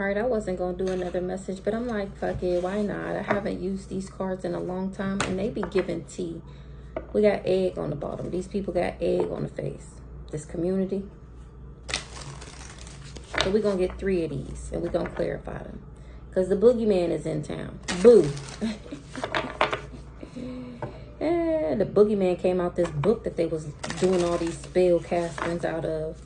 All right, I wasn't going to do another message, but I'm like, fuck it, why not? I haven't used these cards in a long time, and they be giving tea. We got egg on the bottom. These people got egg on the face. This community. So we're going to get 3 of these, and we're going to clarify them. Because the boogeyman is in town. Boo. And the boogeyman came out this book that they was doing all these spell castings out of.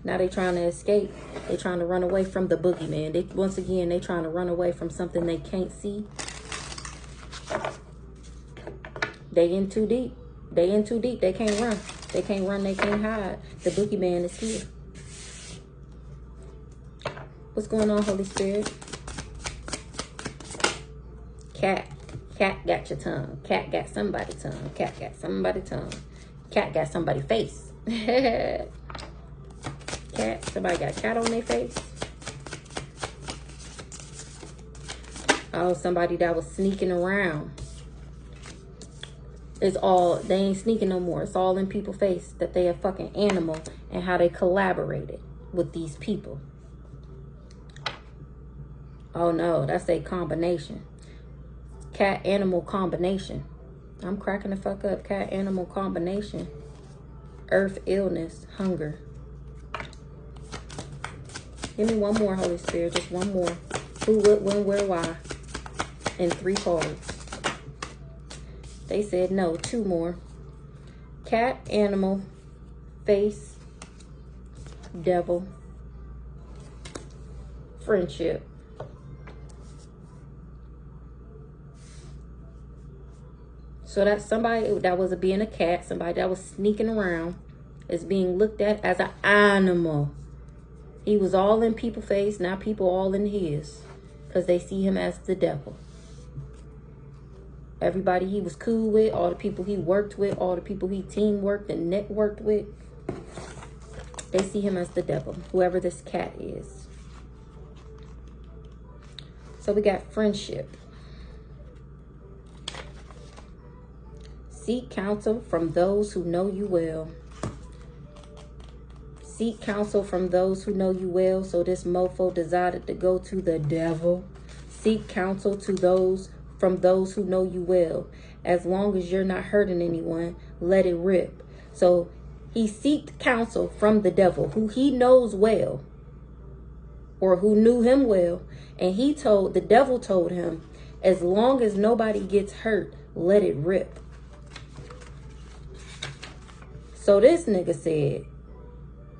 Now they trying to escape. They trying to run away from the boogeyman. Once again, they trying to run away from something they can't see. They in too deep. They in too deep. They can't run. They can't run. They can't hide. The boogeyman is here. What's going on, Holy Spirit? Cat. Cat got your tongue. Cat got somebody's tongue. Cat got somebody's tongue. Cat got somebody's face. Cat. Somebody got cat on their face. Oh, somebody that was sneaking around. It's all, they ain't sneaking no more. It's all in people's face that they a fucking animal and how they collaborated with these people. Oh no, that's a combination. Cat animal combination. I'm cracking the fuck up. Cat animal combination. Earth illness, hunger. Give me one more, Holy Spirit. Just one more. Who, what, when, where, why. And 3 cards. They said no. 2 more. Cat, animal, face, devil, friendship. So that's somebody that was being a cat, somebody that was sneaking around, is being looked at as an animal. He was all in people's face, now people all in his, because they see him as the devil. Everybody he was cool with, all the people he worked with, all the people he teamworked and networked with, they see him as the devil, whoever this cat is. So we got friendship. Seek counsel from those who know you well. Seek counsel from those who know you well. So this mofo decided to go to the devil. Seek counsel from those who know you well. As long as you're not hurting anyone, let it rip. So he seeked counsel from the devil, who he knows well, or who knew him well. And the devil told him, as long as nobody gets hurt, let it rip. So this nigga said,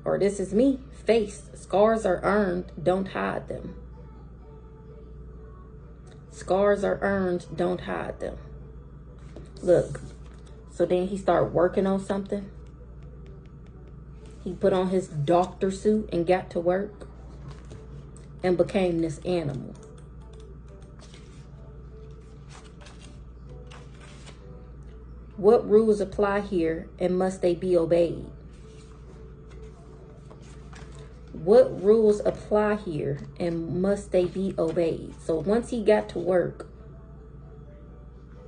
or this is me, face, scars are earned, don't hide them. Scars are earned, don't hide them. Look, so then he started working on something. He put on his doctor suit and got to work and became this animal. What rules apply here and must they be obeyed? What rules apply here and must they be obeyed? So once he got to work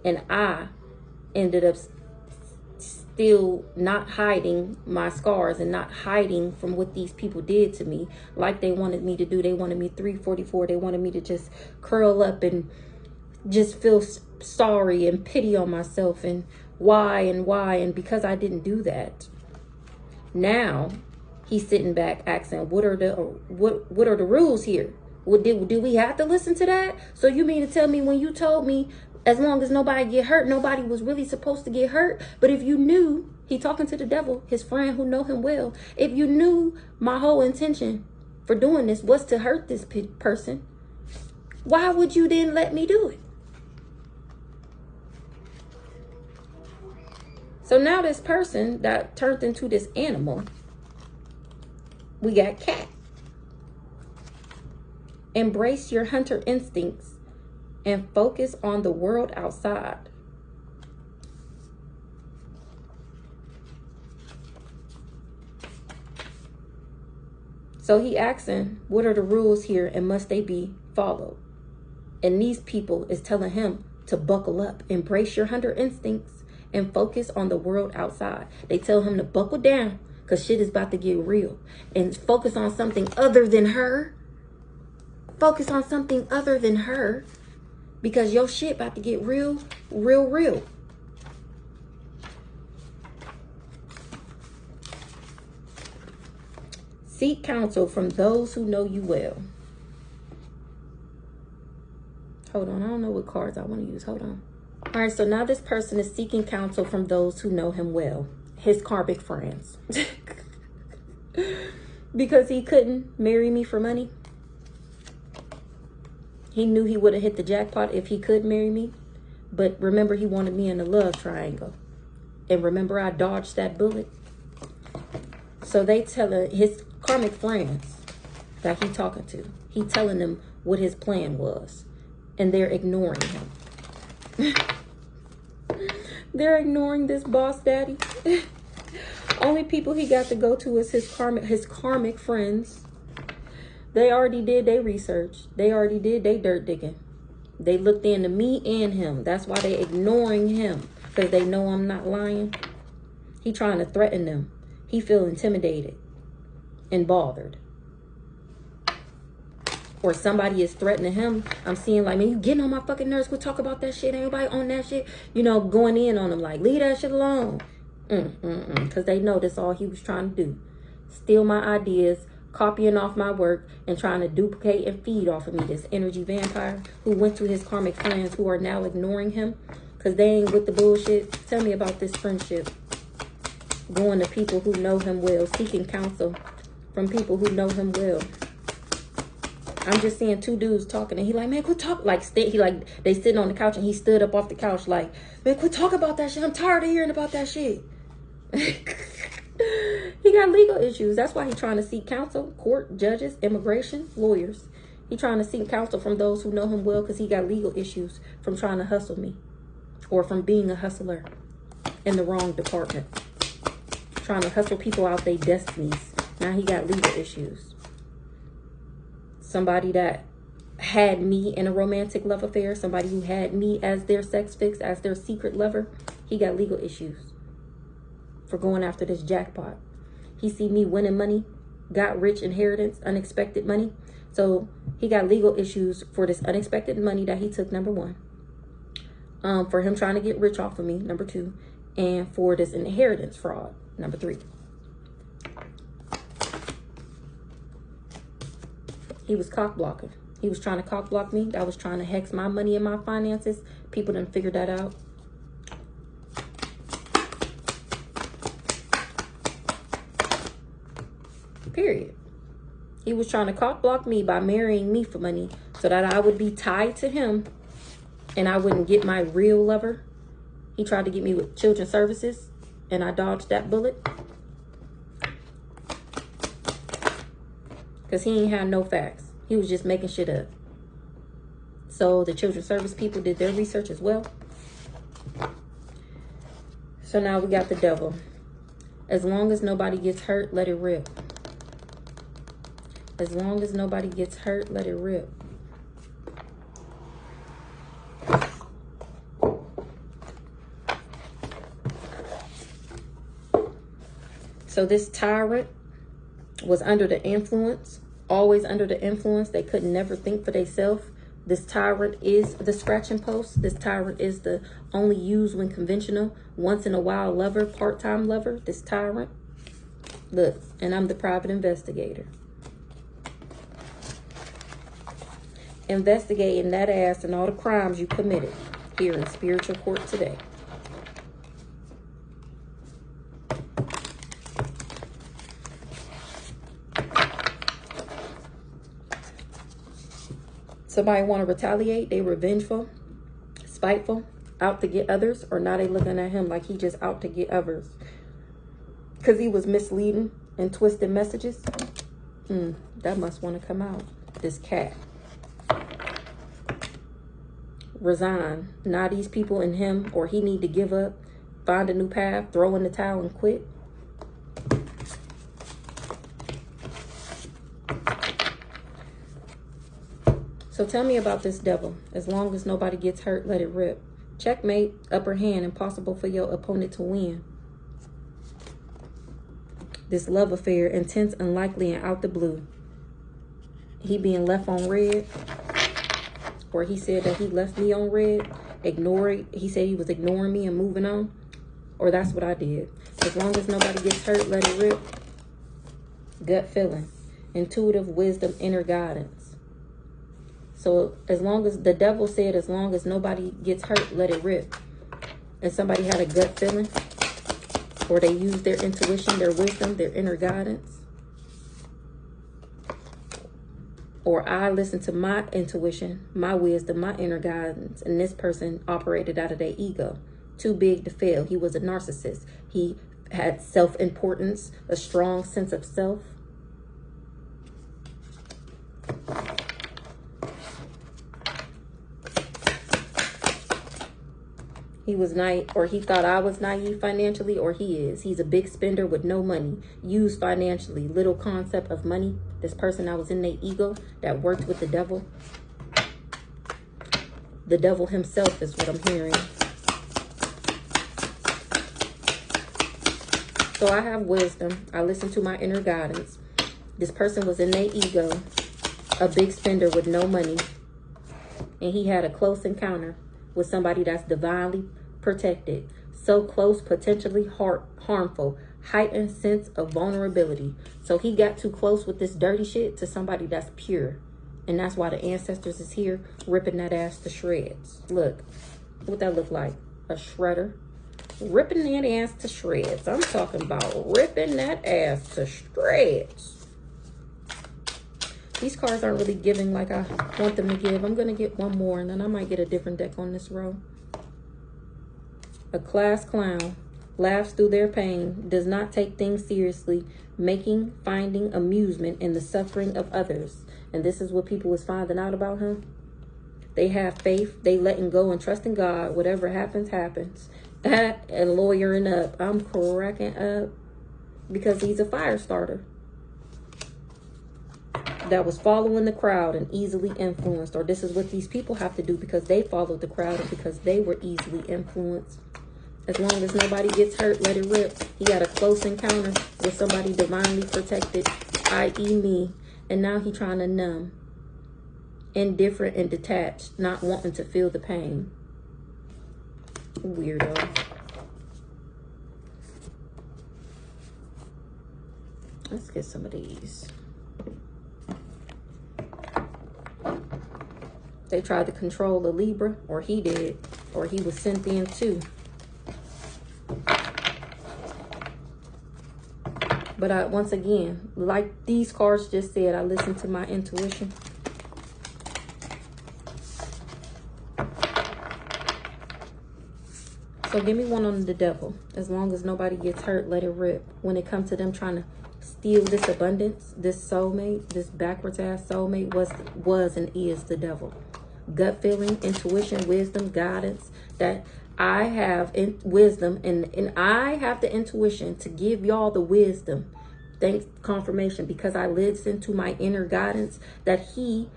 and I ended up still not hiding my scars and not hiding from what these people did to me like they wanted me to do. They wanted me 344. They wanted me to just curl up and just feel sorry and pity on myself and why and because I didn't do that. Now he's sitting back asking, what are the rules here? Do we have to listen to that? So you mean to tell me when you told me as long as nobody get hurt, nobody was really supposed to get hurt? But if you knew, he talking to the devil, his friend who know him well, if you knew my whole intention for doing this was to hurt this person, why would you then let me do it? So now this person that turned into this animal, we got cat. Embrace your hunter instincts and focus on the world outside. So he asking, what are the rules here and must they be followed? And these people is telling him to buckle up, embrace your hunter instincts and focus on the world outside. They tell him to buckle down because shit is about to get real and focus on something other than her. focus on something other than her, because your shit about to get real, real, real. Seek counsel from those who know you well. Hold on, I don't know what cards I want to use. Hold on. All right, so now this person is seeking counsel from those who know him well, his karmic friends. Because he couldn't marry me for money. He knew he would have hit the jackpot if he could marry me. But remember, he wanted me in a love triangle. And remember, I dodged that bullet. So they telling his karmic friends that he talking to. He telling them what his plan was. And they're ignoring him. They're ignoring this boss daddy. Only people he got to go to is his karmic friends. They already did their research. They already did their dirt digging. They looked into me and him. That's why they ignoring him. Because they know I'm not lying. He trying to threaten them. He feel intimidated and bothered. Or somebody is threatening him. I'm seeing like, man, you getting on my fucking nerves. We'll talk about that shit. Ain't nobody on that shit. You know, going in on him like, leave that shit alone. Because they know that's all he was trying to do. Steal my ideas, copying off my work, and trying to duplicate and feed off of me. This energy vampire who went to his karmic friends who are now ignoring him because they ain't with the bullshit. Tell me about this friendship. Going to people who know him well, seeking counsel from people who know him well. I'm just seeing two dudes talking, and he like, man, quit talk. Like, they sitting on the couch, and he stood up off the couch like, man, quit talking about that shit. I'm tired of hearing about that shit. He got legal issues. That's why he's trying to seek counsel. Court, judges, immigration, lawyers. He trying to seek counsel from those who know him well because he got legal issues from trying to hustle me. Or from being a hustler in the wrong department. Trying to hustle people out their destinies. Now he got legal issues. Somebody that had me in a romantic love affair. Somebody who had me as their sex fix, as their secret lover. He got legal issues for going after this jackpot. He see me winning money, got rich inheritance, unexpected money. So he got legal issues for this unexpected money that he took, number one. For him trying to get rich off of me, number two. And for this inheritance fraud, number three. He was cock blocking. He was trying to cock block me. That was trying to hex my money and my finances. People didn't figure that out. Period. He was trying to cock block me by marrying me for money so that I would be tied to him and I wouldn't get my real lover. He tried to get me with children's services and I dodged that bullet. Because he ain't had no facts. He was just making shit up. So the children's service people did their research as well. So now we got the devil. As long as nobody gets hurt, let it rip. As long as nobody gets hurt, let it rip. So this tyrant was under the influence, always under the influence. They could never think for themselves. This tyrant is the scratching post. This tyrant is the only used when conventional, once in a while lover, part-time lover. This tyrant. Look, and I'm the private investigator. Investigating that ass and all the crimes you committed here in spiritual court today. Somebody want to retaliate, they revengeful, spiteful, out to get others, or now they looking at him like he just out to get others because he was misleading and twisting messages. That must want to come out. This cat. Resign. Now these people and him, or he need to give up, find a new path, throw in the towel and quit. So tell me about this devil. As long as nobody gets hurt, let it rip. Checkmate, upper hand, impossible for your opponent to win. This love affair, intense, unlikely, and out the blue. he being left on red, or he said that he left me on red, he said he was ignoring me and moving on, or that's what I did. As long as nobody gets hurt, let it rip. Gut feeling, intuitive wisdom, inner guidance. So as long as the devil said, as long as nobody gets hurt, let it rip. And somebody had a gut feeling, or they used their intuition, their wisdom, their inner guidance, or I listened to my intuition, my wisdom, my inner guidance, and this person operated out of their ego. Too big to fail. He was a narcissist. He had self-importance, a strong sense of self. He was naive, or he thought I was naive financially, or he is. He's a big spender with no money, used financially, little concept of money. This person that was in their ego, that worked with the devil. The devil himself is what I'm hearing. So I have wisdom. I listen to my inner guidance. This person was in their ego, a big spender with no money. And he had a close encounter with somebody that's divinely protected. So close, potentially harmful, heightened sense of vulnerability. So he got too close with this dirty shit to somebody that's pure. And that's why the ancestors is here ripping that ass to shreds. Look, what that look like? A shredder. Ripping that ass to shreds. I'm talking about ripping that ass to shreds. These cards aren't really giving like I want them to give. I'm going to get one more, and then I might get a different deck on this row. A class clown laughs through their pain, does not take things seriously, finding amusement in the suffering of others. And this is what people was finding out about him. They have faith. They letting go and trusting God. Whatever happens, happens. And lawyering up. I'm cracking up because he's a fire starter that was following the crowd and easily influenced. Or this is what these people have to do because they followed the crowd and because they were easily influenced. As long as nobody gets hurt, let it rip. He had a close encounter with somebody divinely protected, i.e. me. And now he trying to numb. Indifferent and detached, not wanting to feel the pain. Weirdo. Let's get some of these. They tried to control the Libra, or he did, or he was sent in too. But once again, like these cards just said, I listened to my intuition. So give me one on the devil. As long as nobody gets hurt, let it rip. When it comes to them trying to steal this abundance, this soulmate, this backwards ass soulmate was and is the devil. Gut feeling, intuition, wisdom, guidance. That I have wisdom and I have the intuition to give y'all the wisdom. Thanks, confirmation, because I listen to my inner guidance that he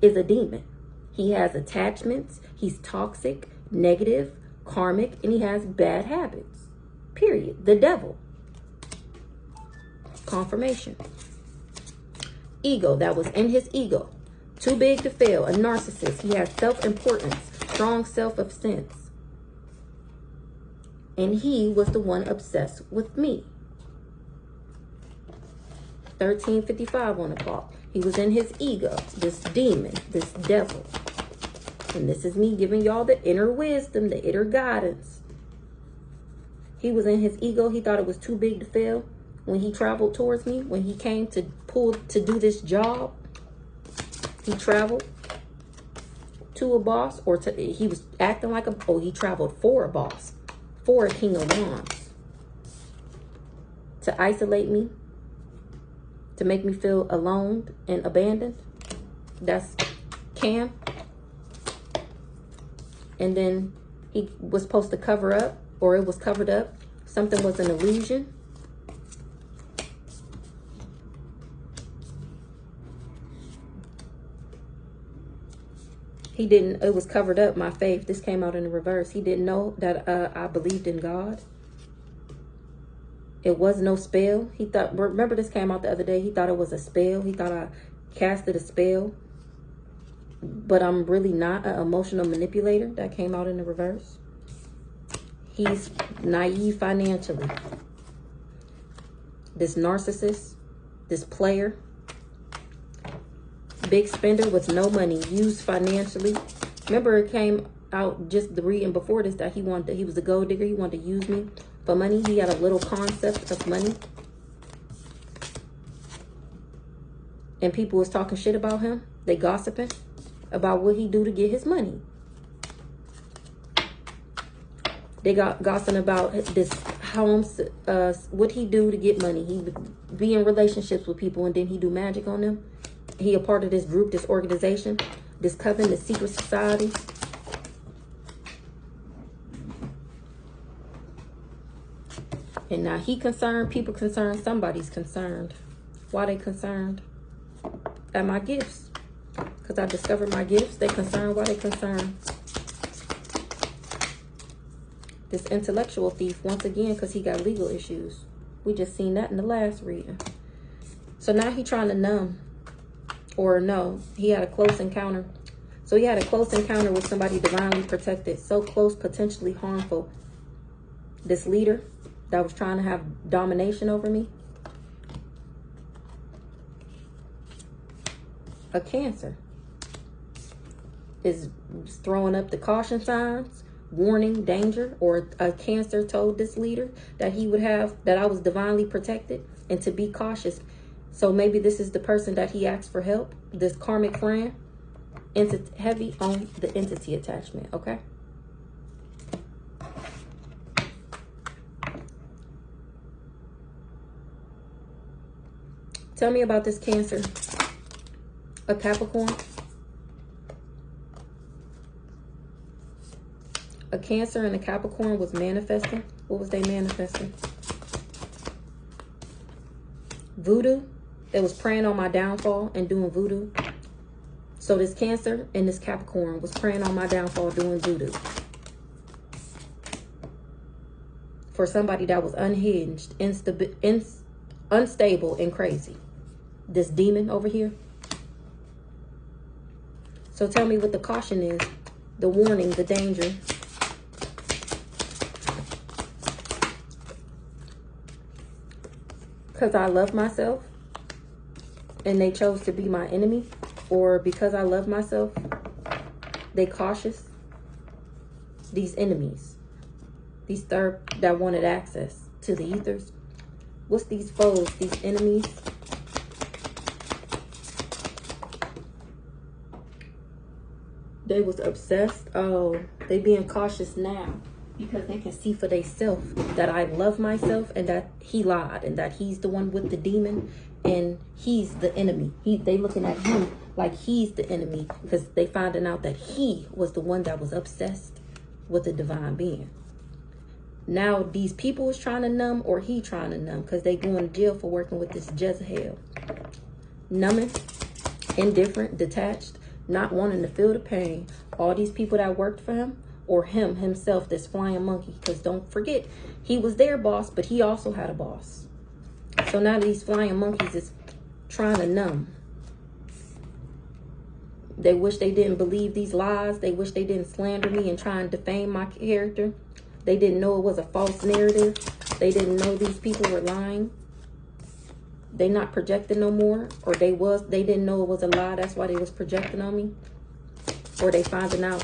is a demon. He has attachments. He's toxic, negative, karmic, and he has bad habits. Period. The devil. Confirmation. Ego, that was in his ego. Too big to fail, a narcissist. He has self-importance, strong self-sense. And he was the one obsessed with me. 13:55 on the clock. He was in his ego, this demon, this devil. And this is me giving y'all the inner wisdom, the inner guidance. He was in his ego. He thought it was too big to fail. When he traveled towards me, when he came to do this job, he traveled to a boss, or he was acting like he traveled for a boss, for a king of wands, to isolate me, to make me feel alone and abandoned. That's Cam. And then he was supposed to cover up, or it was covered up. Something was an illusion. He didn't, it was covered up, my faith. This came out in the reverse. He didn't know that I believed in God. It was no spell. He thought, remember this came out the other day. He thought it was a spell. He thought casted a spell, but I'm really not an emotional manipulator. That came out in the reverse. He's naive financially. This narcissist, this player, big spender with no money, used financially. Remember, it came out just the reading before this that he was a gold digger. He wanted to use me for money. He had a little concept of money. And people was talking shit about him. They gossiping about what he do to get his money. They got gossiping about this homes, what he do to get money. He would be in relationships with people and then he do magic on them. He a part of this group, this organization, this coven, this secret society. And now he concerned, people concerned, somebody's concerned. Why they concerned? At my gifts. Because I discovered my gifts. They concerned. Why they concerned? This intellectual thief, once again, because he got legal issues. We just seen that in the last reading. So now he trying to numb. Or no, he had a close encounter. So he had a close encounter with somebody divinely protected. So close, potentially harmful. This leader that was trying to have domination over me. A Cancer is throwing up the caution signs, warning, danger, or a Cancer told this leader that he would have, that I was divinely protected and to be cautious. So maybe this is the person that he asked for help, this karmic friend, heavy on the entity attachment, okay? Tell me about this Cancer. A Capricorn. A Cancer and a Capricorn was manifesting. What was they manifesting? Voodoo. They was praying on my downfall and doing voodoo. So this Cancer and this Capricorn was praying on my downfall doing voodoo. For somebody that was unhinged, unstable, and crazy. This demon over here. So tell me what the caution is, the warning, the danger. Because I love myself and they chose to be my enemy, or because I love myself, they cautious. These enemies, these third that wanted access to the ethers. What's these foes, these enemies? They was obsessed. Oh, they being cautious now because they can see for themselves that I love myself and that he lied and that he's the one with the demon and he's the enemy. They looking at him like he's the enemy because they finding out that he was the one that was obsessed with the divine being. Now these people is trying to numb, or he trying to numb, because they going to jail for working with this Jezebel. Numbing, indifferent, detached, not wanting to feel the pain. All these people that worked for him, or him himself, this flying monkey, because don't forget, he was their boss, but he also had a boss. So now these flying monkeys is trying to numb. They wish they didn't believe these lies. They wish they didn't slander me and try and defame my character. They didn't know it was a false narrative. They didn't know these people were lying. They not projecting no more. Or they didn't know it was a lie. That's why they was projecting on me. Or they finding out.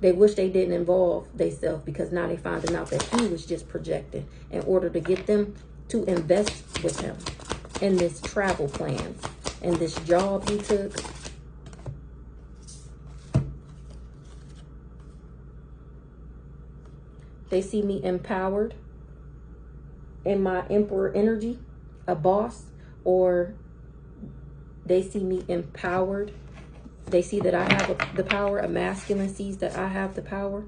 They wish they didn't involve themselves, because now they finding out that he was just projecting in order to get them to invest with him in this travel plans and this job he took. They see me empowered in my emperor energy, a boss, or they see me empowered. They see that I have the power. A masculine sees that I have the power.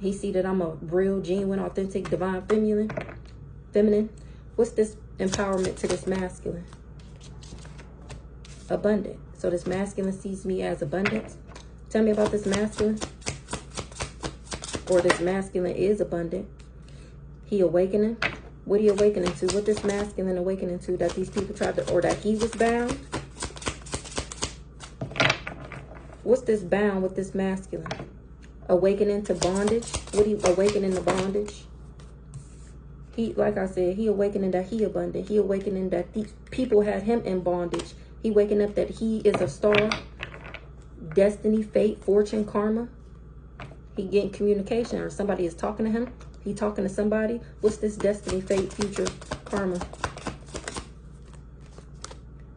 He see that I'm a real, genuine, authentic, divine feminine. What's this empowerment to this masculine? Abundant. So this masculine sees me as abundance. Tell me about this masculine. Or this masculine is abundant. He awakening. What he awakening to? What this masculine awakening to that these people tried to, or that he was bound? What's this bound with this masculine? Awakening to bondage? What he awakening to bondage? He, like I said, he awakening that he abundant. He awakening that these people had him in bondage. He waking up that he is a star. Destiny, fate, fortune, karma. He getting communication, or somebody is talking to him. He talking to somebody. What's this destiny, fate, future, karma?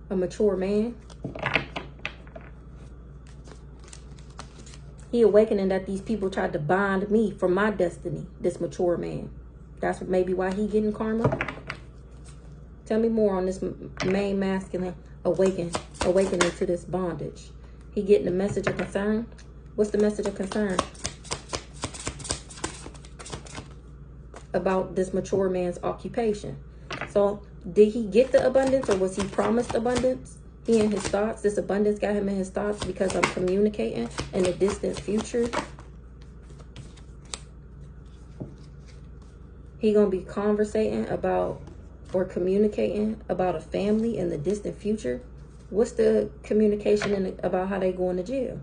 A mature man. He awakening that these people tried to bind me from my destiny. This mature man. That's maybe why he getting karma. Tell me more on this main masculine awakening to this bondage. He getting a message of concern. What's the message of concern? About this mature man's occupation. So did he get the abundance, or was he promised abundance? He in his thoughts. This abundance got him in his thoughts because I'm communicating in the distant future. He gonna be conversating about or communicating about a family in the distant future. What's the communication about how they going to jail?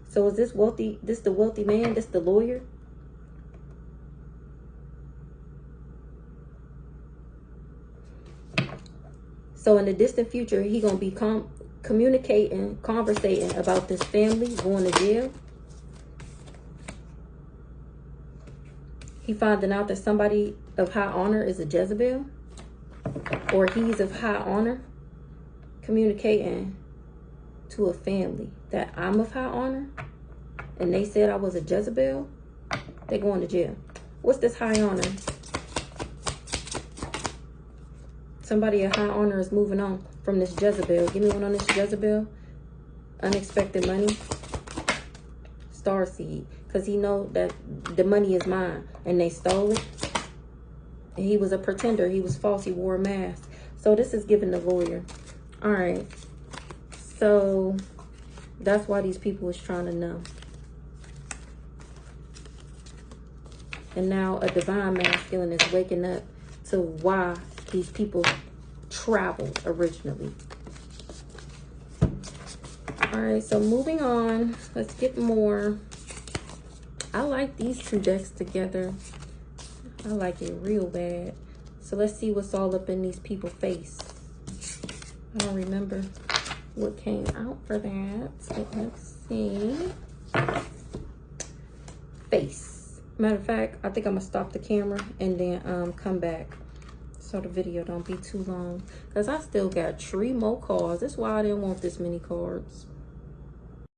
So is this wealthy? This the wealthy man? This the lawyer? So in the distant future, he gonna be conversating about this family going to jail. He finding out that somebody of high honor is a Jezebel, or he's of high honor, communicating to a family that I'm of high honor, and they said I was a Jezebel. They going to jail. What's this high honor? Somebody of high honor is moving on from this Jezebel. Give me one on this Jezebel. Unexpected money. Starseed. Because he know that the money is mine and they stole it. And he was a pretender. He was false. He wore a mask. So this is giving the lawyer. All right. So that's why these people is trying to know. And now a divine masculine is waking up to why these people traveled originally. All right, so moving on, let's get more. I like these two decks together. I like it real bad. So let's see what's all up in these people's face. I don't remember what came out for that. So let's see. Face. Matter of fact, I think I'm gonna stop the camera and then come back so the video don't be too long, because I still got 3 more cards. That's why I didn't want this many cards.